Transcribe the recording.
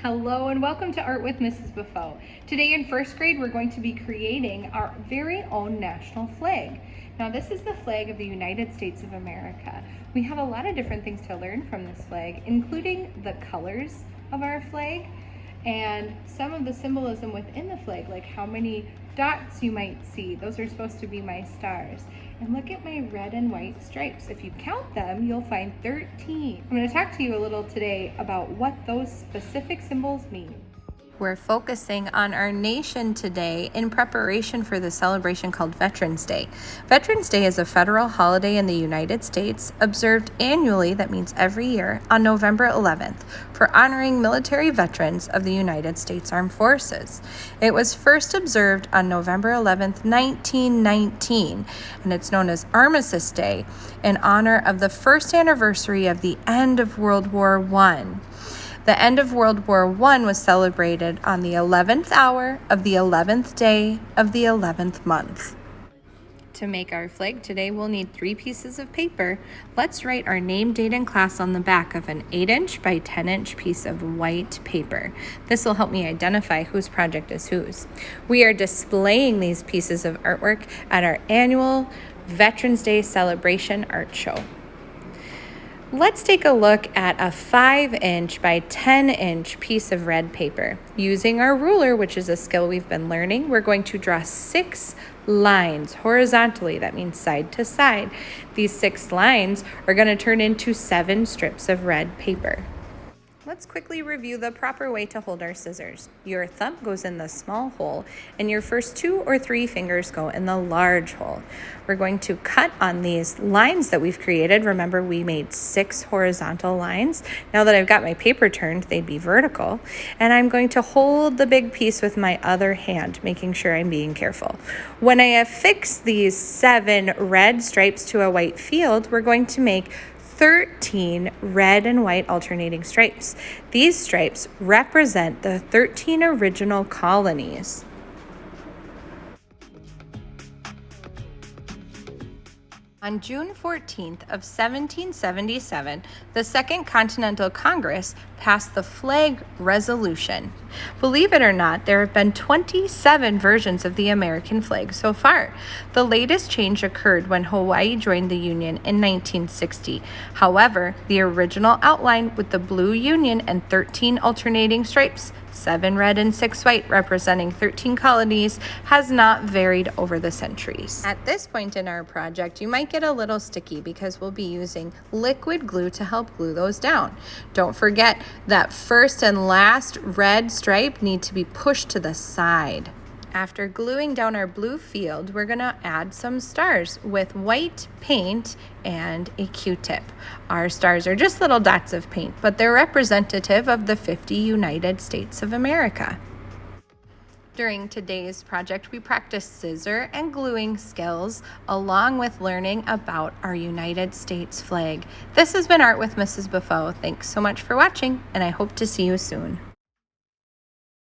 Hello and welcome to Art with Mrs. Beaufeaux. Today in first grade we're going to be creating our very own national flag. Now this is the flag of the United States of America. We have a lot of different things to learn from this flag, including the colors of our flag and some of the symbolism within the flag, like how many dots you might see. Those are supposed to be my stars. And look at my red and white stripes. If you count them, you'll find 13. I'm going to talk to you a little today about what those specific symbols mean. We're focusing on our nation today in preparation for the celebration called Veterans Day. Veterans Day is a federal holiday in the United States observed annually, that means every year, on November 11th for honoring military veterans of the United States Armed Forces. It was first observed on November 11th, 1919, and it's known as Armistice Day in honor of the first anniversary of the end of World War I. The end of World War I was celebrated on the 11th hour of the 11th day of the 11th month. To make our flag today, we'll need 3 pieces of paper. Let's write our name, date, and class on the back of an 8-inch by 10-inch piece of white paper. This will help me identify whose project is whose. We are displaying these pieces of artwork at our annual Veterans Day celebration art show. Let's take a look at a 5-inch by 10-inch piece of red paper. Using our ruler, which is a skill we've been learning, we're going to draw 6 lines horizontally. That means side to side. These 6 lines are going to turn into 7 strips of red paper. Let's quickly review the proper way to hold our scissors. Your thumb goes in the small hole, and your first 2 or 3 fingers go in the large hole. We're going to cut on these lines that we've created. Remember, we made 6 horizontal lines. Now that I've got my paper turned, they'd be vertical. And I'm going to hold the big piece with my other hand, making sure I'm being careful. When I affix these 7 red stripes to a white field, we're going to make 13 red and white alternating stripes. These stripes represent the 13 original colonies. On June 14th of 1777, the Second Continental Congress passed the Flag Resolution. Believe it or not, there have been 27 versions of the American flag so far. The latest change occurred when Hawaii joined the Union in 1960. However, the original outline with the blue Union and 13 alternating stripes, 7 red and 6 white, representing 13 colonies, has not varied over the centuries. At this point in our project, you might get a little sticky because we'll be using liquid glue to help glue those down. Don't forget that first and last red stripe need to be pushed to the side. After gluing down our blue field, we're going to add some stars with white paint and a Q-tip. Our stars are just little dots of paint, but they're representative of the 50 United States of America. During today's project, we practiced scissor and gluing skills along with learning about our United States flag. This has been Art with Mrs. Beaufeaux. Thanks so much for watching, and I hope to see you soon.